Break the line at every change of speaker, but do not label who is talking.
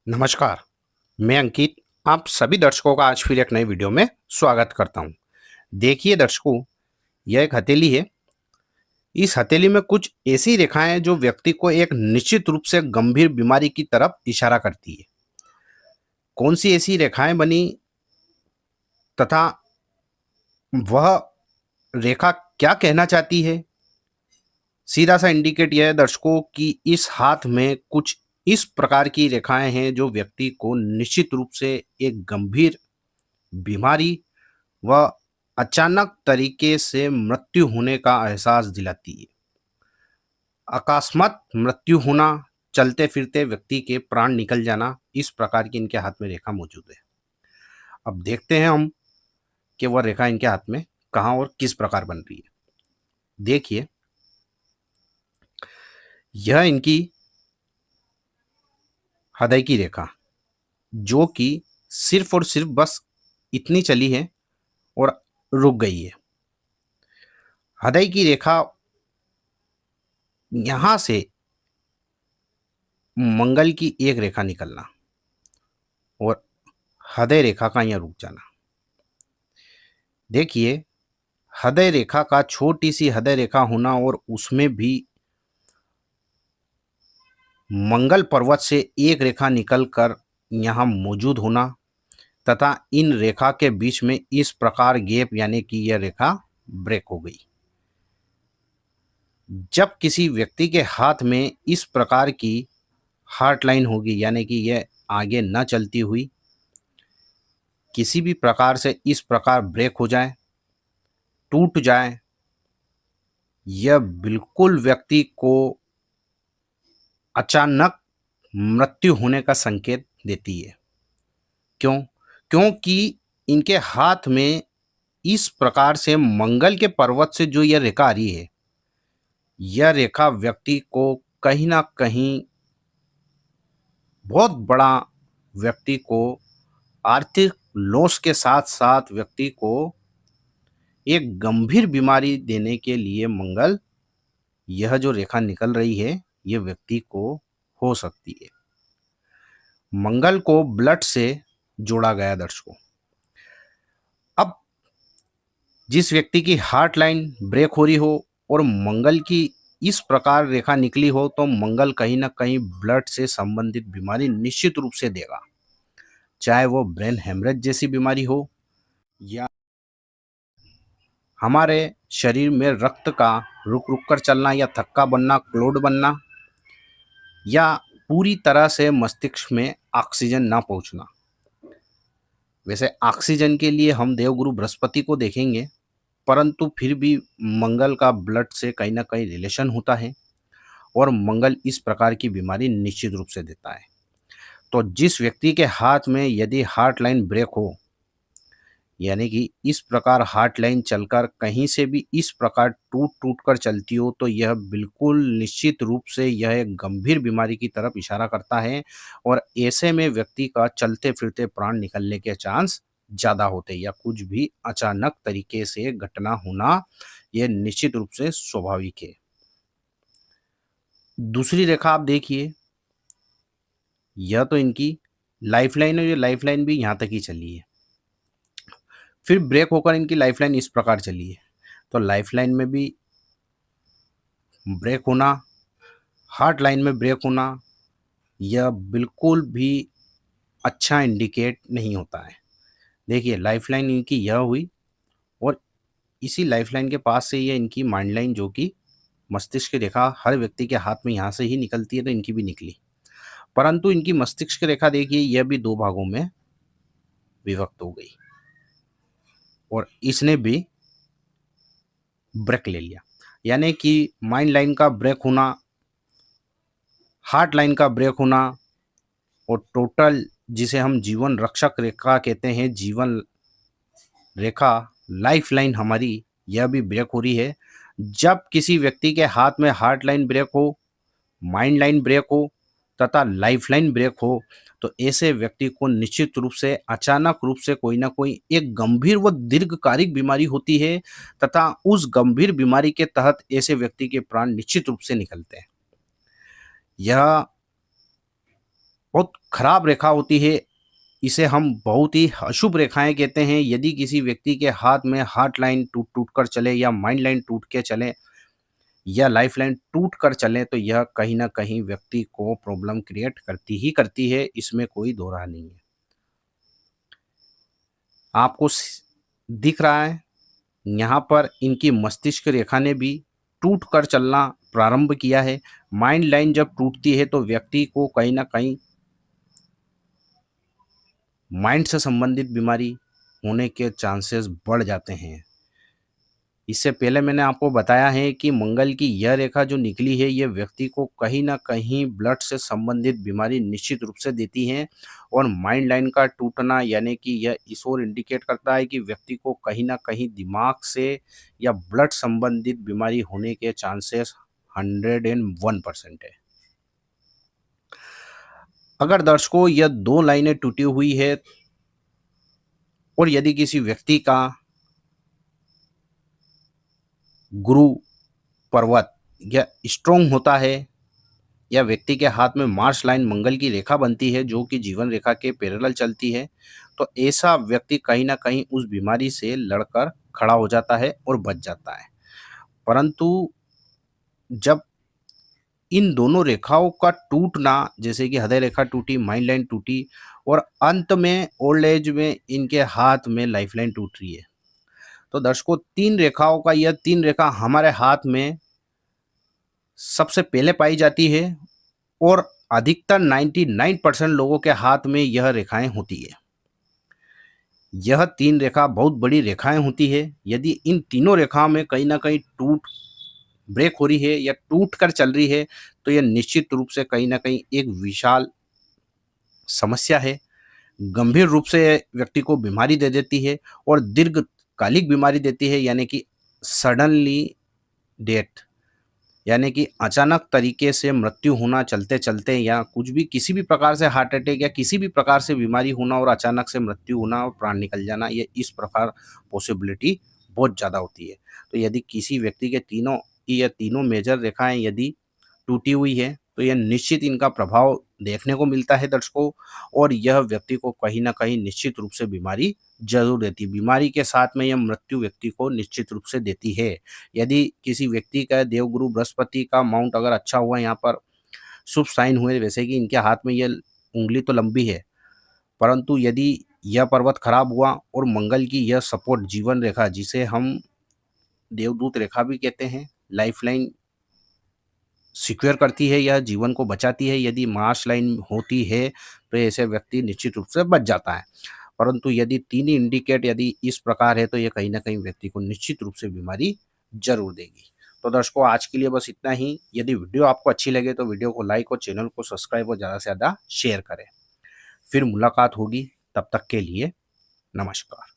नमस्कार, मैं अंकित आप सभी दर्शकों का आज फिर एक नई वीडियो में स्वागत करता हूं। देखिए दर्शकों, यह एक हथेली है। इस हथेली में कुछ ऐसी रेखाएं हैं जो व्यक्ति को एक निश्चित रूप से गंभीर बीमारी की तरफ इशारा करती है। कौन सी ऐसी रेखाएं बनी तथा वह रेखा क्या कहना चाहती है? सीधा सा इंडिकेट यह है दर्शकों कि इस हाथ में कुछ इस प्रकार की रेखाएं हैं जो व्यक्ति को निश्चित रूप से एक गंभीर बीमारी व अचानक तरीके से मृत्यु होने का एहसास दिलाती है। अकस्मात मृत्यु होना, चलते फिरते व्यक्ति के प्राण निकल जाना, इस प्रकार की इनके हाथ में रेखा मौजूद है। अब देखते हैं हम कि वह रेखा इनके हाथ में कहाँ और किस प्रकार बन रही है। देखिए, यह इनकी हृदय की रेखा, जो कि सिर्फ और सिर्फ बस इतनी चली है और रुक गई है। हृदय की रेखा यहां से मंगल की एक रेखा निकलना और हृदय रेखा का यहाँ रुक जाना। देखिए, हृदय रेखा का छोटी सी हृदय रेखा होना और उसमें भी मंगल पर्वत से एक रेखा निकलकर यहाँ मौजूद होना तथा इन रेखा के बीच में इस प्रकार गैप, यानी कि यह रेखा ब्रेक हो गई। जब किसी व्यक्ति के हाथ में इस प्रकार की हार्ट लाइन होगी, यानी कि यह आगे न चलती हुई किसी भी प्रकार से इस प्रकार ब्रेक हो जाए, टूट जाए, यह बिल्कुल व्यक्ति को अचानक मृत्यु होने का संकेत देती है। क्यों? क्योंकि इनके हाथ में इस प्रकार से मंगल के पर्वत से जो यह रेखा आ रही है, यह रेखा व्यक्ति को कहीं ना कहीं बहुत बड़ा, व्यक्ति को आर्थिक लॉस के साथ साथ व्यक्ति को एक गंभीर बीमारी देने के लिए मंगल, यह जो रेखा निकल रही है, यह व्यक्ति को हो सकती है। मंगल को ब्लड से जोड़ा गया दर्शकों। अब जिस व्यक्ति की हार्ट लाइन ब्रेक हो रही हो और मंगल की इस प्रकार रेखा निकली हो, तो मंगल कहीं ना कहीं ब्लड से संबंधित बीमारी निश्चित रूप से देगा, चाहे वो ब्रेन हेमरेज जैसी बीमारी हो या हमारे शरीर में रक्त का रुक रुक कर चलना या थक्का बनना, क्लोट बनना, या पूरी तरह से मस्तिष्क में ऑक्सीजन ना पहुंचना। वैसे ऑक्सीजन के लिए हम देवगुरु बृहस्पति को देखेंगे, परंतु फिर भी मंगल का ब्लड से कहीं ना कहीं रिलेशन होता है और मंगल इस प्रकार की बीमारी निश्चित रूप से देता है। तो जिस व्यक्ति के हाथ में यदि हार्ट लाइन ब्रेक हो, यानी कि इस प्रकार हार्ट लाइन चलकर कहीं से भी इस प्रकार टूट टूट कर चलती हो, तो यह बिल्कुल निश्चित रूप से यह एक गंभीर बीमारी की तरफ इशारा करता है और ऐसे में व्यक्ति का चलते फिरते प्राण निकलने के चांस ज़्यादा होते हैं या कुछ भी अचानक तरीके से घटना होना, यह निश्चित रूप से स्वाभाविक है। दूसरी रेखा आप देखिए, यह तो इनकी लाइफ लाइन है, ये लाइफ लाइन भी यहाँ तक ही चली है, फिर ब्रेक होकर इनकी लाइफलाइन इस प्रकार चली है। तो लाइफलाइन में भी ब्रेक होना, हार्ट लाइन में ब्रेक होना, यह बिल्कुल भी अच्छा इंडिकेट नहीं होता है। देखिए, लाइफलाइन इनकी यह हुई और इसी लाइफलाइन के पास से ये इनकी माइंड लाइन, जो कि मस्तिष्क की रेखा हर व्यक्ति के हाथ में यहाँ से ही निकलती है, तो इनकी भी निकली। परंतु इनकी मस्तिष्क की रेखा देखिए, यह भी दो भागों में विभक्त हो गई और इसने भी ब्रेक ले लिया। यानी कि माइंड लाइन का ब्रेक होना, हार्ट लाइन का ब्रेक होना और टोटल जिसे हम जीवन रक्षक रेखा कहते हैं, जीवन रेखा, लाइफ लाइन हमारी, यह भी ब्रेक हो रही है। जब किसी व्यक्ति के हाथ में हार्ट लाइन ब्रेक हो, माइंड लाइन ब्रेक हो तथा लाइफ लाइन ब्रेक हो, तो ऐसे व्यक्ति को निश्चित रूप से अचानक रूप से कोई ना कोई एक गंभीर व दीर्घकालिक बीमारी होती है तथा उस गंभीर बीमारी के तहत ऐसे व्यक्ति के प्राण निश्चित रूप से निकलते हैं। यह बहुत खराब रेखा होती है। इसे हम बहुत ही अशुभ रेखाएँ कहते हैं। यदि किसी व्यक्ति के हाथ में हार्ट लाइन टूट-टूट कर चले या माइंड लाइन टूट के चले या लाइफ लाइन टूट कर चले, तो यह कहीं न कहीं व्यक्ति को प्रॉब्लम क्रिएट करती ही करती है, इसमें कोई दो राह नहीं है। आपको दिख रहा है यहाँ पर इनकी मस्तिष्क रेखा ने भी टूट कर चलना प्रारंभ किया है। माइंड लाइन जब टूटती है तो व्यक्ति को कहीं न कहीं माइंड से संबंधित बीमारी होने के चांसेस बढ़ जाते हैं। इससे पहले मैंने आपको बताया है कि मंगल की यह रेखा जो निकली है, ये व्यक्ति को कहीं न कहीं ब्लड से संबंधित बीमारी निश्चित रूप से देती है। और माइंड लाइन का टूटना यानी कि यह इस ओर इंडिकेट करता है कि व्यक्ति को कहीं न कहीं दिमाग से या ब्लड संबंधित बीमारी होने के चांसेस 101% है। अगर दर्शकों यह 2 लाइनें टूटी हुई है और यदि किसी व्यक्ति का गुरु पर्वत या स्ट्रोंग होता है या व्यक्ति के हाथ में मार्स लाइन मंगल की रेखा बनती है जो कि जीवन रेखा के पैरेलल चलती है, तो ऐसा व्यक्ति कहीं ना कहीं उस बीमारी से लड़कर खड़ा हो जाता है और बच जाता है। परंतु जब इन दोनों रेखाओं का टूटना, जैसे कि हृदय रेखा टूटी, माइंड लाइन टूटी और अंत में ओल्ड एज में इनके हाथ में लाइफ लाइन टूट रही है, तो दर्शकों 3 रेखाओं का यह 3 रेखा हमारे हाथ में सबसे पहले पाई जाती है और अधिकतर 99% लोगों के हाथ में यह रेखाएं होती है। यह 3 रेखा बहुत बड़ी रेखाएं होती है। यदि इन तीनों रेखाओं में कहीं ना कहीं ब्रेक हो रही है या टूट कर चल रही है, तो यह निश्चित रूप से कहीं ना कहीं एक विशाल समस्या है। गंभीर रूप से व्यक्ति को बीमारी दे देती है और दीर्घकालिक बीमारी देती है, यानी कि सडनली डेथ, यानी कि अचानक तरीके से मृत्यु होना चलते चलते, या कुछ भी किसी भी प्रकार से हार्ट अटैक या किसी भी प्रकार से बीमारी होना और अचानक से मृत्यु होना और प्राण निकल जाना, ये इस प्रकार पॉसिबिलिटी बहुत ज़्यादा होती है। तो यदि किसी व्यक्ति के तीनों मेजर रेखाएं यदि टूटी हुई है, तो यह निश्चित इनका प्रभाव देखने को मिलता है दर्शकों, और यह व्यक्ति को कहीं न कहीं निश्चित रूप से बीमारी ज़रूर देती है। बीमारी के साथ में यह मृत्यु व्यक्ति को निश्चित रूप से देती है। यदि किसी व्यक्ति का देवगुरु बृहस्पति का माउंट अगर अच्छा हुआ, यहाँ पर शुभ साइन हुए, वैसे कि इनके हाथ में यह उँगली तो लंबी है, परंतु यदि यह पर्वत खराब हुआ और मंगल की यह सपोर्ट जीवन रेखा, जिसे हम देवदूत रेखा भी कहते हैं, लाइफलाइन सिक्योर करती है या जीवन को बचाती है, यदि मार्स लाइन होती है तो ऐसे व्यक्ति निश्चित रूप से बच जाता है। परंतु यदि तीन इंडिकेट यदि इस प्रकार है, तो ये कहीं ना कहीं व्यक्ति को निश्चित रूप से बीमारी जरूर देगी। तो दर्शकों आज के लिए बस इतना ही। यदि वीडियो आपको अच्छी लगे तो वीडियो को लाइक और चैनल को सब्सक्राइब और ज़्यादा से ज़्यादा शेयर करें। फिर मुलाकात होगी, तब तक के लिए नमस्कार।